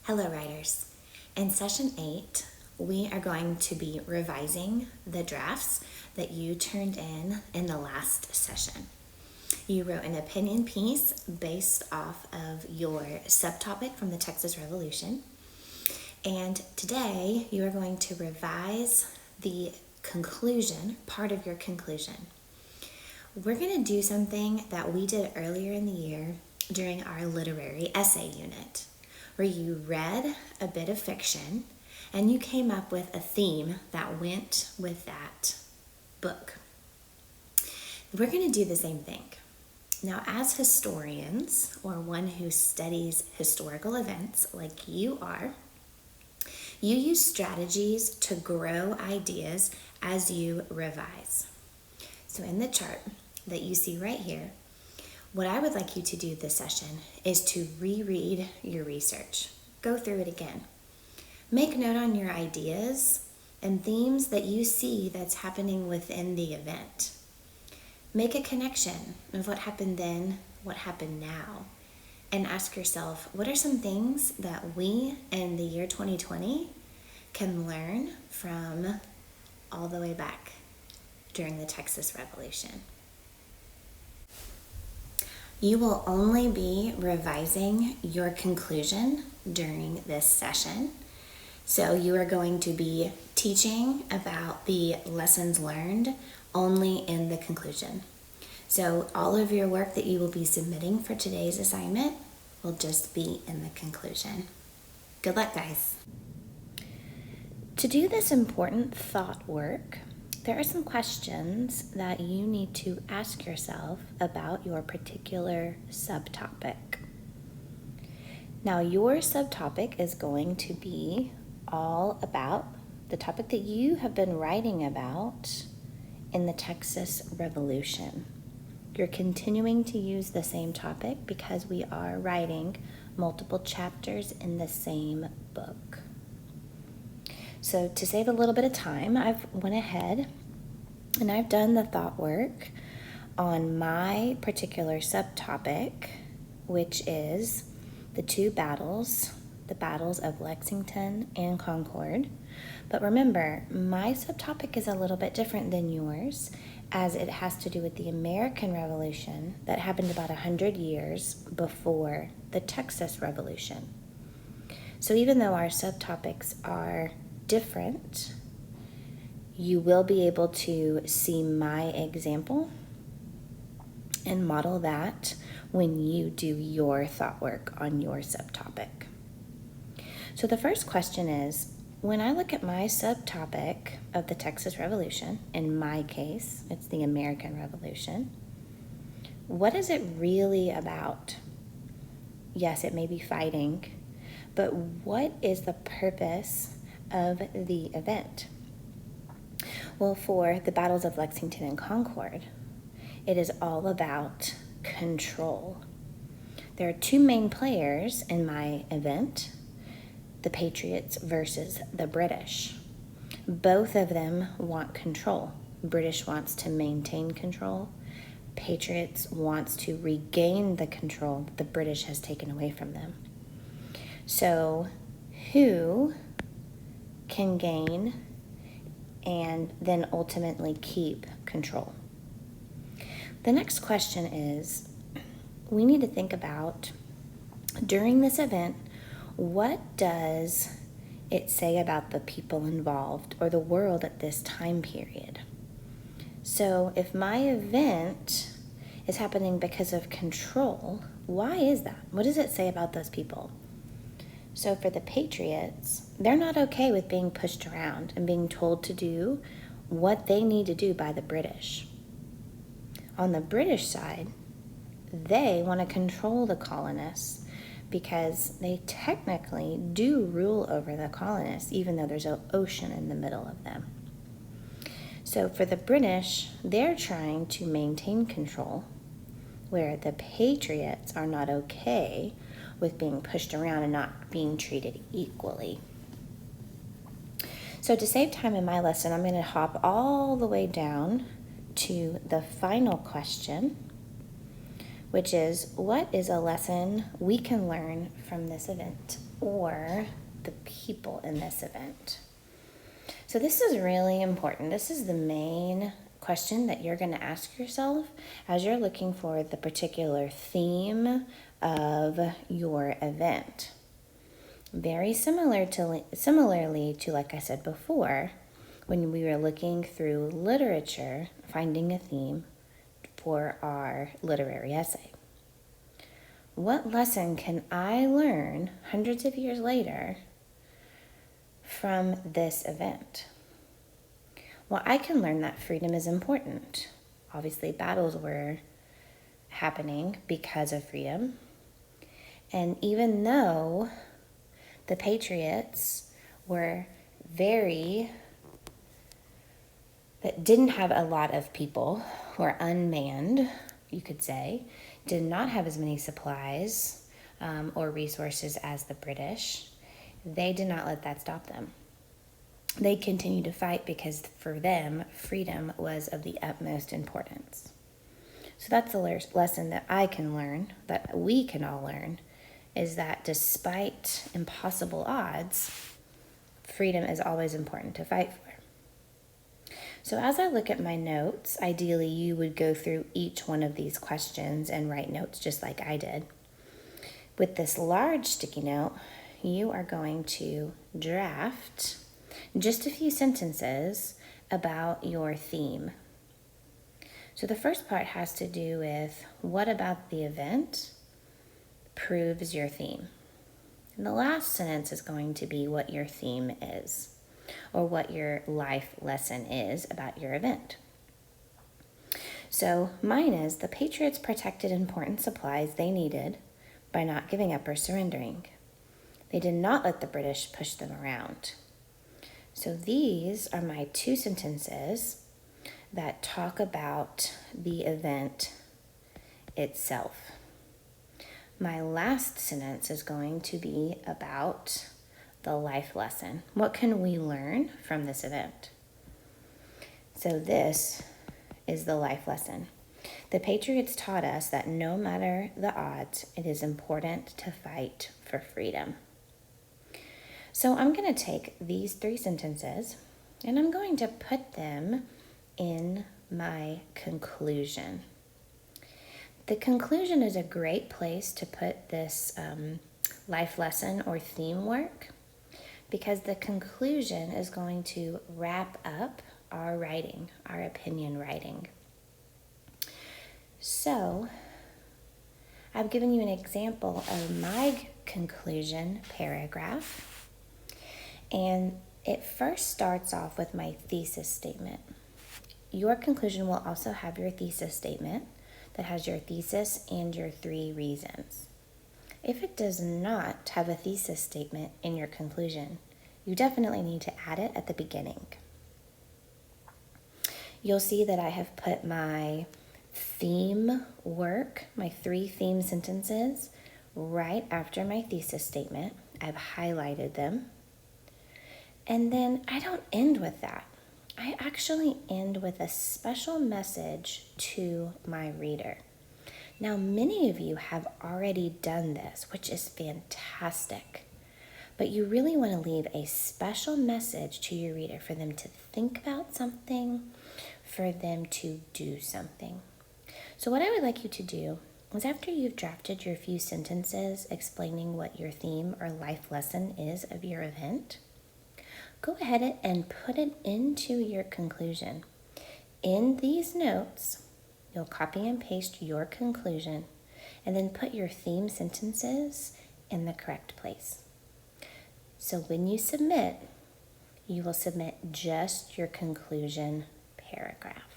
Hello, writers. In session 8, we are going to be revising the drafts that you turned in the last session. You wrote an opinion piece based off of your subtopic from the Texas Revolution. And today you are going to revise the conclusion, part of your conclusion. We're going to do something that we did earlier in the year during our literary essay unit, where you read a bit of fiction and you came up with a theme that went with that book. We're going to do the same thing. Now, as historians, or one who studies historical events like you are, you use strategies to grow ideas as you revise. So in the chart that you see right here, what I would like you to do this session is to reread your research. Go through it again. Make note on your ideas and themes that you see that's happening within the event. Make a connection of what happened then, what happened now, and ask yourself, what are some things that we in the year 2020 can learn from all the way back during the Texas Revolution? You will only be revising your conclusion during this session. So you are going to be teaching about the lessons learned only in the conclusion. So all of your work that you will be submitting for today's assignment will just be in the conclusion. Good luck, guys. To do this important thought work, there are some questions that you need to ask yourself about your particular subtopic. Now, your subtopic is going to be all about the topic that you have been writing about in the Texas Revolution. You're continuing to use the same topic because we are writing multiple chapters in the same book. So to save a little bit of time, I've went ahead and I've done the thought work on my particular subtopic, which is the two battles, the battles of Lexington and Concord. But remember, my subtopic is a little bit different than yours, as it has to do with the American Revolution that happened about 100 years before the Texas Revolution. So even though our subtopics are different, you will be able to see my example and model that when you do your thought work on your subtopic. So the first question is, when I look at my subtopic of the Texas Revolution, in my case, it's the American Revolution, what is it really about? Yes, it may be fighting, but what is the purpose of the event? Well, for the battles of Lexington and Concord, it is all about control. There are two main players in my event, the Patriots versus the British. Both of them want control. British wants to maintain control. Patriots wants to regain the control that the British has taken away from them. So who can gain and then ultimately keep control? The next question is, we need to think about, during this event, what does it say about the people involved or the world at this time period? So if my event is happening because of control, why is that? What does it say about those people? So for the Patriots, they're not okay with being pushed around and being told to do what they need to do by the British. On the British side, they want to control the colonists because they technically do rule over the colonists, even though there's an ocean in the middle of them. So for the British, they're trying to maintain control, where the Patriots are not okay with being pushed around and not being treated equally. So to save time in my lesson, I'm going to hop all the way down to the final question, which is, what is a lesson we can learn from this event or the people in this event? So this is really important. This is the main question that you're going to ask yourself as you're looking for the particular theme of your event. Very similarly to, like I said before, when we were looking through literature, finding a theme for our literary essay. What lesson can I learn hundreds of years later from this event? Well, I can learn that freedom is important. Obviously, battles were happening because of freedom. And even though the Patriots that didn't have a lot of people, were unmanned, you could say, did not have as many supplies or resources as the British, they did not let that stop them. They continued to fight because for them, freedom was of the utmost importance. So that's the lesson that I can learn, that we can all learn, is that despite impossible odds, freedom is always important to fight for. So as I look at my notes, ideally you would go through each one of these questions and write notes just like I did. With this large sticky note, you are going to draft just a few sentences about your theme. So the first part has to do with what about the event proves your theme. And the last sentence is going to be what your theme is, or what your life lesson is about your event. So mine is, the Patriots protected important supplies they needed by not giving up or surrendering. They did not let the British push them around. So these are my two sentences that talk about the event itself. My last sentence is going to be about the life lesson. What can we learn from this event? So this is the life lesson. The Patriots taught us that no matter the odds, it is important to fight for freedom. So I'm going to take these three sentences and I'm going to put them in my conclusion. The conclusion is a great place to put this life lesson or theme work, because the conclusion is going to wrap up our writing, our opinion writing. So I've given you an example of my conclusion paragraph. And it first starts off with my thesis statement. Your conclusion will also have your thesis statement that has your thesis and your 3 reasons. If it does not have a thesis statement in your conclusion, you definitely need to add it at the beginning. You'll see that I have put my theme work, my 3 theme sentences, right after my thesis statement. I've highlighted them. And then I don't end with that. I actually end with a special message to my reader. Now, many of you have already done this, which is fantastic. But you really want to leave a special message to your reader for them to think about something, for them to do something. So what I would like you to do is, after you've drafted your few sentences explaining what your theme or life lesson is of your event, go ahead and put it into your conclusion. In these notes, you'll copy and paste your conclusion and then put your theme sentences in the correct place. So when you submit, you will submit just your conclusion paragraph.